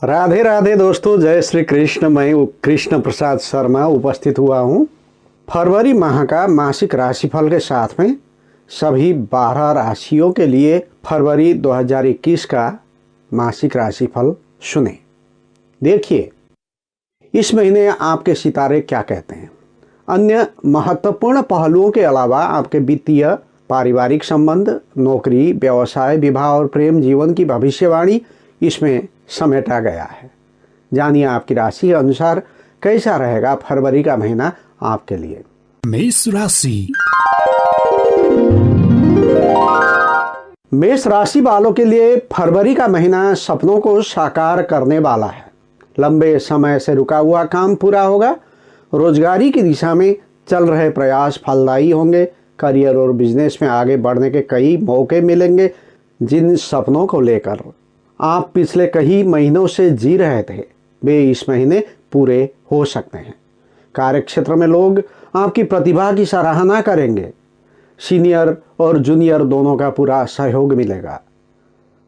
राधे राधे दोस्तों, जय श्री कृष्ण। मैं कृष्ण प्रसाद शर्मा उपस्थित हुआ हूँ फरवरी माह का मासिक राशिफल के साथ में सभी 12 राशियों के लिए फरवरी 2021 का मासिक राशिफल सुने। देखिए इस महीने आपके सितारे क्या कहते हैं। अन्य महत्वपूर्ण पहलुओं के अलावा आपके वित्तीय, पारिवारिक संबंध, नौकरी, व्यवसाय, विवाह और प्रेम जीवन की भविष्यवाणी इसमें समेटा गया है। जानिए आपकी राशि के अनुसार कैसा रहेगा फरवरी का महीना आपके लिए। मेष राशि। मेष राशि वालों के लिए फरवरी का महीना सपनों को साकार करने वाला है। लंबे समय से रुका हुआ काम पूरा होगा। रोजगारी की दिशा में चल रहे प्रयास फलदायी होंगे। करियर और बिजनेस में आगे बढ़ने के कई मौके मिलेंगे। जिन सपनों को लेकर आप पिछले कई महीनों से जी रहे थे वे इस महीने पूरे हो सकते हैं। कार्यक्षेत्र में लोग आपकी प्रतिभा की सराहना करेंगे। सीनियर और जूनियर दोनों का पूरा सहयोग मिलेगा।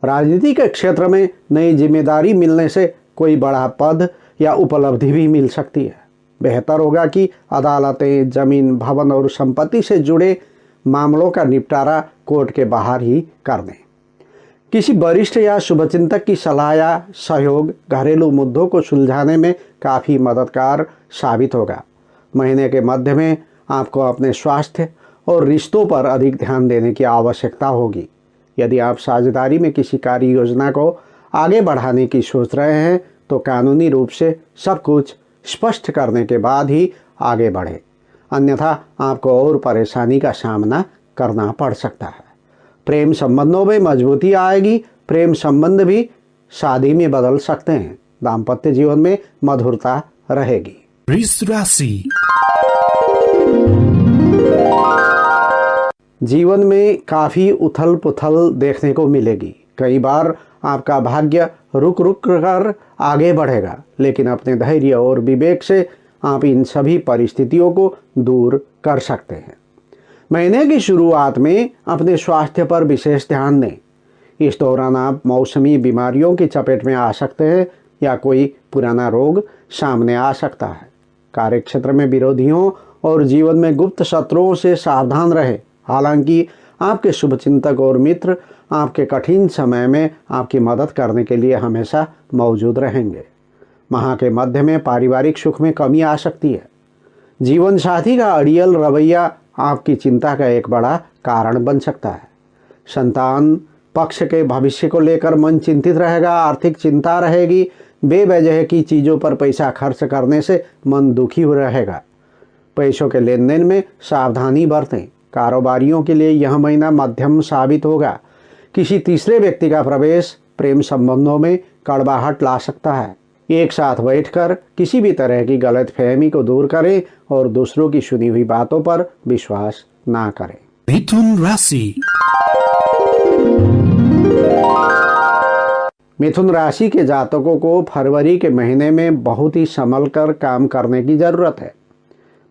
राजनीति के क्षेत्र में नई जिम्मेदारी मिलने से कोई बड़ा पद या उपलब्धि भी मिल सकती है। बेहतर होगा कि अदालतें, जमीन, भवन और संपत्ति से जुड़े मामलों का निपटारा कोर्ट के बाहर ही कर दें। किसी वरिष्ठ या शुभचिंतक की सलाह या सहयोग घरेलू मुद्दों को सुलझाने में काफ़ी मददगार साबित होगा। महीने के मध्य में आपको अपने स्वास्थ्य और रिश्तों पर अधिक ध्यान देने की आवश्यकता होगी। यदि आप साझेदारी में किसी कार्य योजना को आगे बढ़ाने की सोच रहे हैं तो कानूनी रूप से सब कुछ स्पष्ट करने के बाद ही आगे बढ़ें, अन्यथा आपको और परेशानी का सामना करना पड़ सकता है। प्रेम संबंधों में मजबूती आएगी। प्रेम संबंध भी शादी में बदल सकते हैं। दाम्पत्य जीवन में मधुरता रहेगी। वृष राशि। जीवन में काफ़ी उथल पुथल देखने को मिलेगी। कई बार आपका भाग्य रुक रुक कर आगे बढ़ेगा, लेकिन अपने धैर्य और विवेक से आप इन सभी परिस्थितियों को दूर कर सकते हैं। महीने की शुरुआत में अपने स्वास्थ्य पर विशेष ध्यान दें। इस दौरान आप मौसमी बीमारियों की चपेट में आ सकते हैं या कोई पुराना रोग सामने आ सकता है। कार्यक्षेत्र में विरोधियों और जीवन में गुप्त शत्रुओं से सावधान रहें। हालांकि आपके शुभचिंतक और मित्र आपके कठिन समय में आपकी मदद करने के लिए हमेशा मौजूद रहेंगे। माह के मध्य में पारिवारिक सुख में कमी आ सकती है। जीवन साथी का अड़ियल रवैया आपकी चिंता का एक बड़ा कारण बन सकता है। संतान पक्ष के भविष्य को लेकर मन चिंतित रहेगा। आर्थिक चिंता रहेगी। बेवजह की चीज़ों पर पैसा खर्च करने से मन दुखी हो रहेगा। पैसों के लेन देन में सावधानी बरतें। कारोबारियों के लिए यह महीना मध्यम साबित होगा। किसी तीसरे व्यक्ति का प्रवेश प्रेम संबंधों में कड़वाहट ला सकता है। एक साथ बैठकर किसी भी तरह की गलतफहमी को दूर करें और दूसरों की सुनी हुई बातों पर विश्वास ना करें। मिथुन राशि। मिथुन राशि के जातकों को फरवरी के महीने में बहुत ही संभल कर काम करने की ज़रूरत है।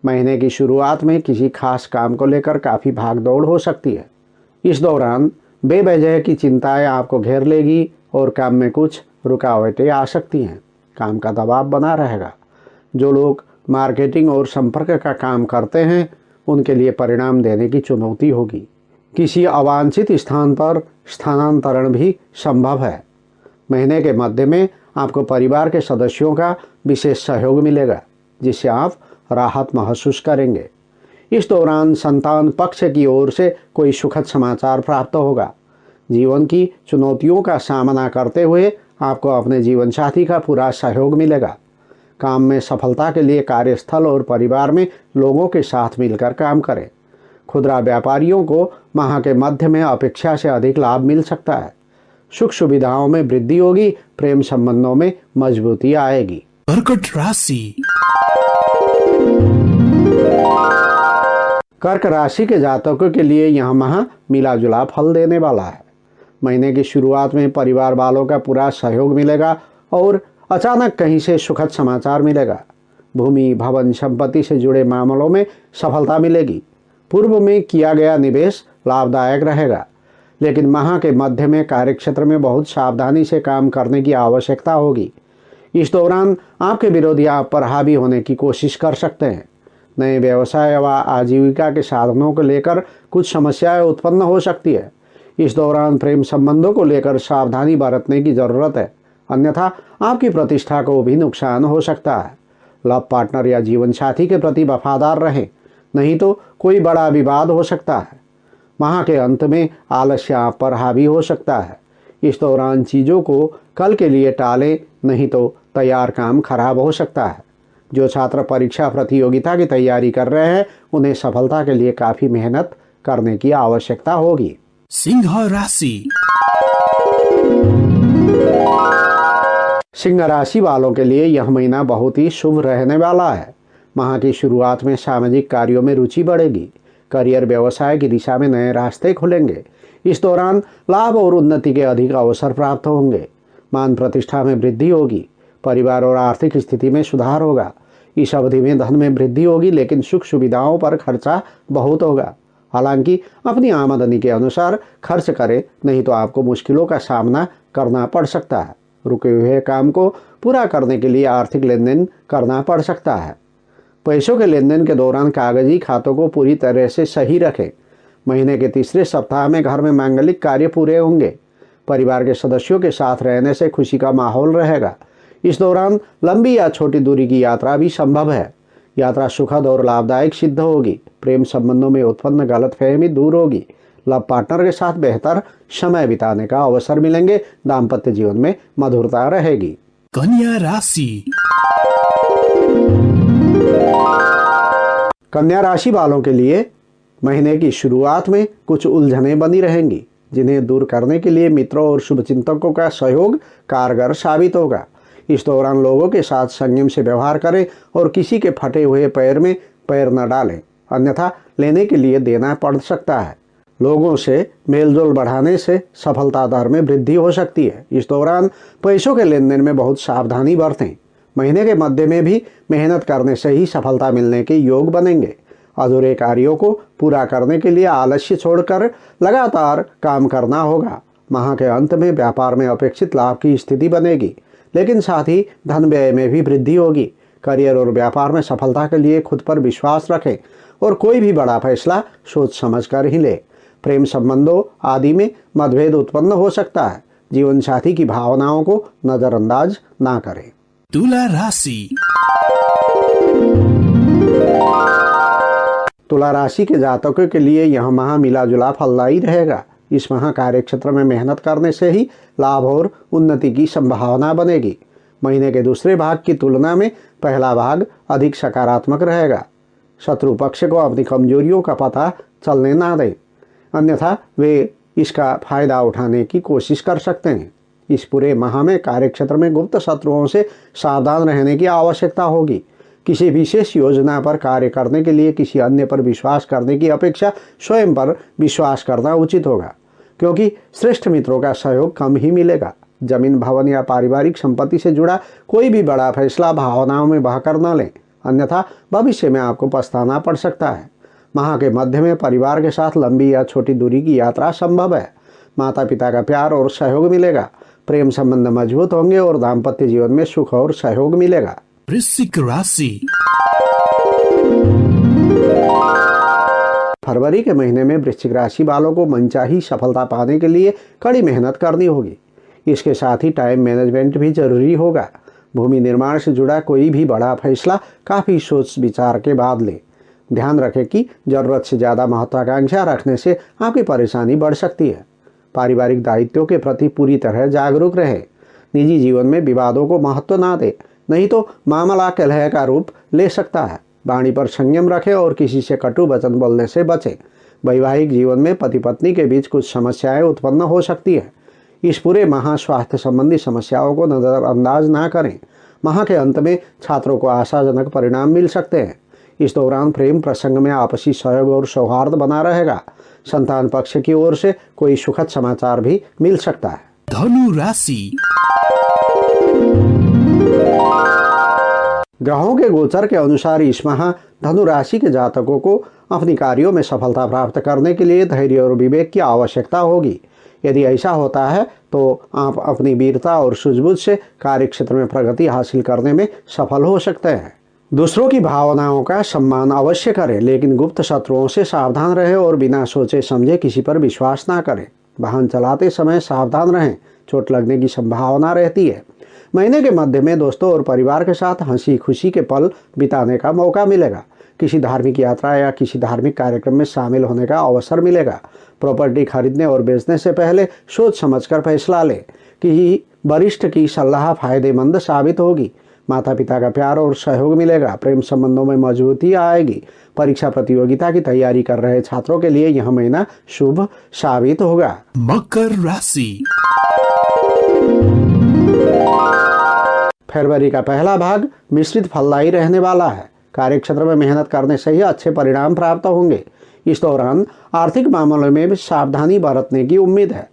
महीने की शुरुआत में किसी खास काम को लेकर काफ़ी भागदौड़ हो सकती है। इस दौरान बेवजह की चिंताएं आपको घेर लेगी और काम में कुछ रुकावटें आ सकती हैं। काम का दबाव बना रहेगा। जो लोग मार्केटिंग और संपर्क का काम करते हैं उनके लिए परिणाम देने की चुनौती होगी। किसी अवांछित स्थान पर स्थानांतरण भी संभव है। महीने के मध्य में आपको परिवार के सदस्यों का विशेष सहयोग मिलेगा, जिससे आप राहत महसूस करेंगे। इस दौरान संतान पक्ष की ओर से कोई सुखद समाचार प्राप्त होगा। जीवन की चुनौतियों का सामना करते हुए आपको अपने जीवन साथी का पूरा सहयोग मिलेगा। काम में सफलता के लिए कार्यस्थल और परिवार में लोगों के साथ मिलकर काम करें। खुदरा व्यापारियों को माह के मध्य में अपेक्षा से अधिक लाभ मिल सकता है। सुख सुविधाओं में वृद्धि होगी। प्रेम संबंधों में मजबूती आएगी। कर्कट राशि। कर्क राशि के जातकों के लिए यह माह मिला जुला फल देने वाला है। महीने की शुरुआत में परिवार वालों का पूरा सहयोग मिलेगा और अचानक कहीं से सुखद समाचार मिलेगा। भूमि, भवन, संपत्ति से जुड़े मामलों में सफलता मिलेगी। पूर्व में किया गया निवेश लाभदायक रहेगा, लेकिन माह के मध्य में कार्यक्षेत्र में बहुत सावधानी से काम करने की आवश्यकता होगी। इस दौरान आपके विरोधी आप पर हावी होने की कोशिश कर सकते हैं। नए व्यवसाय व आजीविका के साधनों को लेकर कुछ समस्याएं उत्पन्न हो सकती है। इस दौरान प्रेम संबंधों को लेकर सावधानी बरतने की जरूरत है, अन्यथा आपकी प्रतिष्ठा को भी नुकसान हो सकता है। लव पार्टनर या जीवन साथी के प्रति वफादार रहें, नहीं तो कोई बड़ा विवाद हो सकता है। माह के अंत में आलस्य आप पर हावी हो सकता है। इस दौरान चीज़ों को कल के लिए टालें, नहीं तो तैयार काम खराब हो सकता है। जो छात्र परीक्षा प्रतियोगिता की तैयारी कर रहे हैं, उन्हें सफलता के लिए काफ़ी मेहनत करने की आवश्यकता होगी। सिंह राशि। सिंह राशि वालों के लिए यह महीना बहुत ही शुभ रहने वाला है। माह की शुरुआत में सामाजिक कार्यों में रुचि बढ़ेगी। करियर व्यवसाय की दिशा में नए रास्ते खुलेंगे। इस दौरान लाभ और उन्नति के अधिक अवसर प्राप्त होंगे। मान प्रतिष्ठा में वृद्धि होगी। परिवार और आर्थिक स्थिति में सुधार होगा। इस अवधि में धन में वृद्धि होगी, लेकिन सुख सुविधाओं पर खर्चा बहुत होगा। हालांकि अपनी आमदनी के अनुसार खर्च करें, नहीं तो आपको मुश्किलों का सामना करना पड़ सकता है। रुके हुए काम को पूरा करने के लिए आर्थिक लेन देन करना पड़ सकता है। पैसों के लेन देन के दौरान कागजी खातों को पूरी तरह से सही रखें। महीने के तीसरे सप्ताह में घर में मांगलिक कार्य पूरे होंगे। परिवार के सदस्यों के साथ रहने से खुशी का माहौल रहेगा। इस दौरान लंबी या छोटी दूरी की यात्रा भी संभव है। यात्रा सुखद और लाभदायक सिद्ध होगी। प्रेम संबंधों में उत्पन्न गलतफहमी दूर होगी। लव पार्टनर के साथ बेहतर समय बिताने का अवसर मिलेंगे। दाम्पत्य जीवन में मधुरता रहेगी। कन्या राशि। कन्या राशि वालों के लिए महीने की शुरुआत में कुछ उलझनें बनी रहेंगी, जिन्हें दूर करने के लिए मित्रों और शुभचिंतकों का सहयोग कारगर साबित होगा। इस दौरान लोगों के साथ संयम से व्यवहार करें और किसी के फटे हुए पैर में पैर न डालें, अन्यथा लेने के लिए देना पड़ सकता है। लोगों से मेलजोल बढ़ाने से सफलता दर में वृद्धि हो सकती है। इस दौरान पैसों के लेन देन में बहुत सावधानी बरतें। महीने के मध्य में भी मेहनत करने से ही सफलता मिलने के योग बनेंगे। अधूरे कार्यों को पूरा करने के लिए आलस्य छोड़कर लगातार काम करना होगा। माह के अंत में व्यापार में अपेक्षित लाभ की स्थिति बनेगी, लेकिन साथ ही धन व्यय में भी वृद्धि होगी। करियर और व्यापार में सफलता के लिए खुद पर विश्वास रखें और कोई भी बड़ा फैसला सोच समझ कर ही ले। प्रेम संबंधों आदि में मतभेद उत्पन्न हो सकता है। जीवन साथी की भावनाओं को नजरअंदाज ना करें। तुला राशि। तुला राशि के जातकों के लिए यह माह मिला जुला फलदायी रहेगा। इस माह कार्य क्षेत्र में मेहनत करने से ही लाभ और उन्नति की संभावना बनेगी। महीने के दूसरे भाग की तुलना में पहला भाग अधिक सकारात्मक रहेगा। शत्रु पक्ष को अपनी कमजोरियों का पता चलने ना दें, अन्यथा वे इसका फायदा उठाने की कोशिश कर सकते हैं। इस पूरे माह में कार्यक्षेत्र में गुप्त शत्रुओं से सावधान रहने की आवश्यकता होगी। किसी विशेष योजना पर कार्य करने के लिए किसी अन्य पर विश्वास करने की अपेक्षा स्वयं पर विश्वास करना उचित होगा, क्योंकि श्रेष्ठ मित्रों का सहयोग कम ही मिलेगा। जमीन, भवन या पारिवारिक संपत्ति से जुड़ा कोई भी बड़ा फैसला भावनाओं में बहकर न लें, अन्यथा भविष्य में आपको पछताना पड़ सकता है। माह के मध्य में परिवार के साथ लंबी या छोटी दूरी की यात्रा संभव है। माता पिता का प्यार और सहयोग मिलेगा। प्रेम संबंध मजबूत होंगे और दाम्पत्य जीवन में सुख और सहयोग मिलेगा। वृश्चिक राशि। फरवरी के महीने में वृश्चिक राशि वालों को मनचाही सफलता पाने के लिए कड़ी मेहनत करनी होगी। इसके साथ ही टाइम मैनेजमेंट भी जरूरी होगा। भूमि निर्माण से जुड़ा कोई भी बड़ा फैसला काफ़ी सोच विचार के बाद लें। ध्यान रखें कि ज़रूरत से ज़्यादा महत्वाकांक्षा रखने से आपकी परेशानी बढ़ सकती है। पारिवारिक दायित्वों के प्रति पूरी तरह जागरूक रहें। निजी जीवन में विवादों को महत्व ना दें, नहीं तो मामला कलह का रूप ले सकता है। वाणी पर संयम रखें और किसी से कटु वचन बोलने से बचें। वैवाहिक जीवन में पति पत्नी के बीच कुछ समस्याएं उत्पन्न हो सकती है। इस पूरे माह स्वास्थ्य संबंधी समस्याओं को नज़रअंदाज ना करें। माह के अंत में छात्रों को आशाजनक परिणाम मिल सकते हैं। इस दौरान प्रेम प्रसंग में आपसी सहयोग और सौहार्द बना रहेगा। संतान पक्ष की ओर से कोई सुखद समाचार भी मिल सकता है। धनु राशि। ग्रहों के गोचर के अनुसार इस माह धनु राशि के जातकों को अपनी कार्यों में सफलता प्राप्त करने के लिए धैर्य और विवेक की आवश्यकता होगी। यदि ऐसा होता है तो आप अपनी वीरता और सूझबूझ से कार्य क्षेत्र में प्रगति हासिल करने में सफल हो सकते हैं। दूसरों की भावनाओं का सम्मान अवश्य करें, लेकिन गुप्त शत्रुओं से सावधान रहें और बिना सोचे समझे किसी पर विश्वास ना करें। वाहन चलाते समय सावधान रहें, चोट लगने की संभावना रहती है। महीने के मध्य में दोस्तों और परिवार के साथ हंसी खुशी के पल बिताने का मौका मिलेगा। किसी धार्मिक यात्रा या किसी धार्मिक कार्यक्रम में शामिल होने का अवसर मिलेगा। प्रॉपर्टी खरीदने और बेचने से पहले सोच समझकर फैसला लें। किसी वरिष्ठ की सलाह फायदेमंद साबित होगी। माता पिता का प्यार और सहयोग मिलेगा। प्रेम संबंधों में मजबूती आएगी। परीक्षा प्रतियोगिता की तैयारी कर रहे छात्रों के लिए यह महीना शुभ साबित होगा। मकर राशि। फरवरी का पहला भाग मिश्रित फलदायी रहने वाला है। कार्यक्षेत्र में मेहनत करने से ही अच्छे परिणाम प्राप्त होंगे। इस दौरान आर्थिक मामलों में भी सावधानी बरतने की उम्मीद है।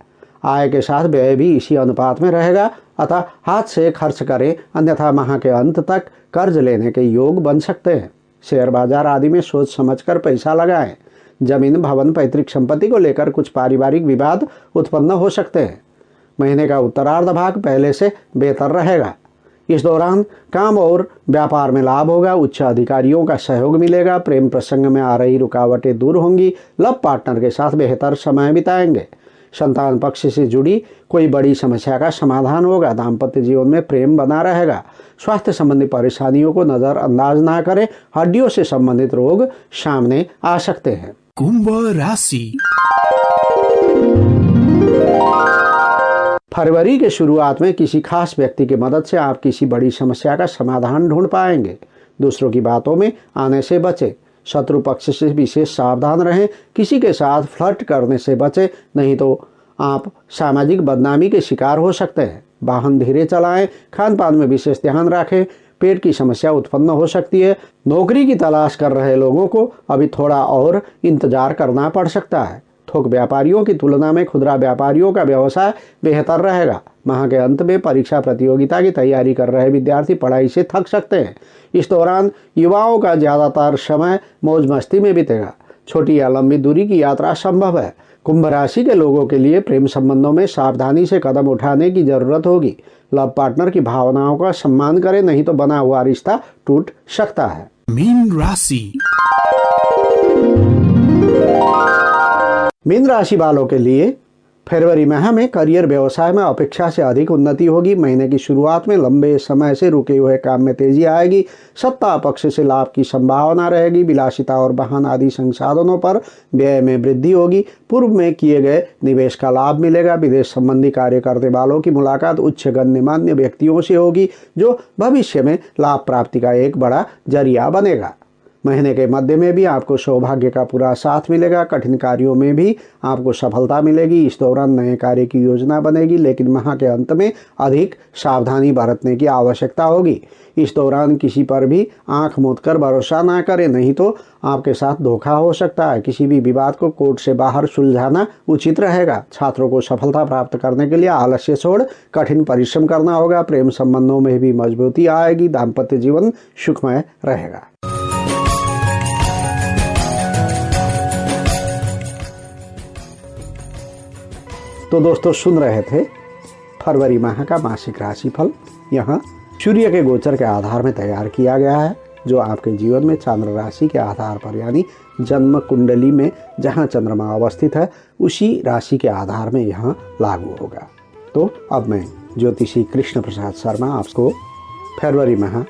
आय के साथ व्यय भी इसी अनुपात में रहेगा, अतः हाथ से खर्च करें, अन्यथा माह के अंत तक कर्ज लेने के योग बन सकते हैं। शेयर बाजार आदि में सोच समझकर पैसा लगाएं। जमीन, भवन, पैतृक संपत्ति को लेकर कुछ पारिवारिक विवाद उत्पन्न हो सकते हैं। महीने का उत्तरार्ध भाग पहले से बेहतर रहेगा। इस दौरान काम और व्यापार में लाभ होगा। उच्च अधिकारियों का सहयोग मिलेगा। प्रेम प्रसंग में आ रही रुकावटें दूर होंगी। लव पार्टनर के साथ बेहतर समय बिताएंगे। संतान पक्ष से जुड़ी कोई बड़ी समस्या का समाधान होगा। दाम्पत्य जीवन में प्रेम बना रहेगा। स्वास्थ्य संबंधी परेशानियों को नजरअंदाज ना करें। हड्डियों से संबंधित रोग सामने आ सकते हैं। कुंभ राशि। फरवरी के शुरुआत में किसी खास व्यक्ति की मदद से आप किसी बड़ी समस्या का समाधान ढूंढ पाएंगे। दूसरों की बातों में आने से बचें। शत्रु पक्ष से विशेष सावधान रहें। किसी के साथ फ्लर्ट करने से बचें, नहीं तो आप सामाजिक बदनामी के शिकार हो सकते हैं। वाहन धीरे चलाएं। खान पान में विशेष ध्यान रखें। पेट की समस्या उत्पन्न हो सकती है। नौकरी की तलाश कर रहे लोगों को अभी थोड़ा और इंतजार करना पड़ सकता है। थोक व्यापारियों की तुलना में खुदरा व्यापारियों का व्यवसाय बेहतर रहेगा। माह के अंत में परीक्षा प्रतियोगिता की तैयारी कर रहे विद्यार्थी पढ़ाई से थक सकते हैं। इस दौरान युवाओं का ज़्यादातर समय मौज मस्ती में बीतेगा। छोटी या लंबी दूरी की यात्रा संभव है। कुंभ राशि के लोगों के लिए प्रेम संबंधों में सावधानी से कदम उठाने की जरूरत होगी। लव पार्टनर की भावनाओं का सम्मान करें, नहीं तो बना हुआ रिश्ता टूट सकता है। मीन राशि। मीन राशि वालों के लिए फरवरी माह में करियर व्यवसाय में अपेक्षा से अधिक उन्नति होगी। महीने की शुरुआत में लंबे समय से रुके हुए काम में तेजी आएगी। सत्ता पक्ष से लाभ की संभावना रहेगी। विलासिता और वाहन आदि संसाधनों पर व्यय में वृद्धि होगी। पूर्व में किए गए निवेश का लाभ मिलेगा। विदेश संबंधी कार्य करने वालों की मुलाकात उच्च गण्यमान्य व्यक्तियों से होगी, जो भविष्य में लाभ प्राप्ति का एक बड़ा जरिया बनेगा। महीने के मध्य में भी आपको सौभाग्य का पूरा साथ मिलेगा। कठिन कार्यों में भी आपको सफलता मिलेगी। इस दौरान नए कार्य की योजना बनेगी, लेकिन माह के अंत में अधिक सावधानी बरतने की आवश्यकता होगी। इस दौरान किसी पर भी आंख मूंद कर भरोसा ना करें, नहीं तो आपके साथ धोखा हो सकता है। किसी भी विवाद को कोर्ट से बाहर सुलझाना उचित रहेगा। छात्रों को सफलता प्राप्त करने के लिए आलस्य छोड़ कठिन परिश्रम करना होगा। प्रेम संबंधों में भी मजबूती आएगी। दाम्पत्य जीवन सुखमय रहेगा। तो दोस्तों, सुन रहे थे फरवरी माह का मासिक राशिफल। यहाँ सूर्य के गोचर के आधार में तैयार किया गया है, जो आपके जीवन में चंद्र राशि के आधार पर, यानी जन्म कुंडली में जहाँ चंद्रमा अवस्थित है उसी राशि के आधार में यहाँ लागू होगा। तो अब मैं ज्योतिषी कृष्ण प्रसाद शर्मा आपको फरवरी माह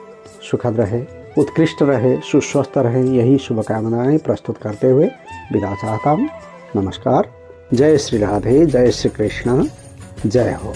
सुखद रहे, उत्कृष्ट रहे, सुस्वस्थ रहे, यही शुभकामनाएं प्रस्तुत करते हुए विदा चाहता हूँ। नमस्कार। जय श्री राधे, जय श्री कृष्ण, जय हो।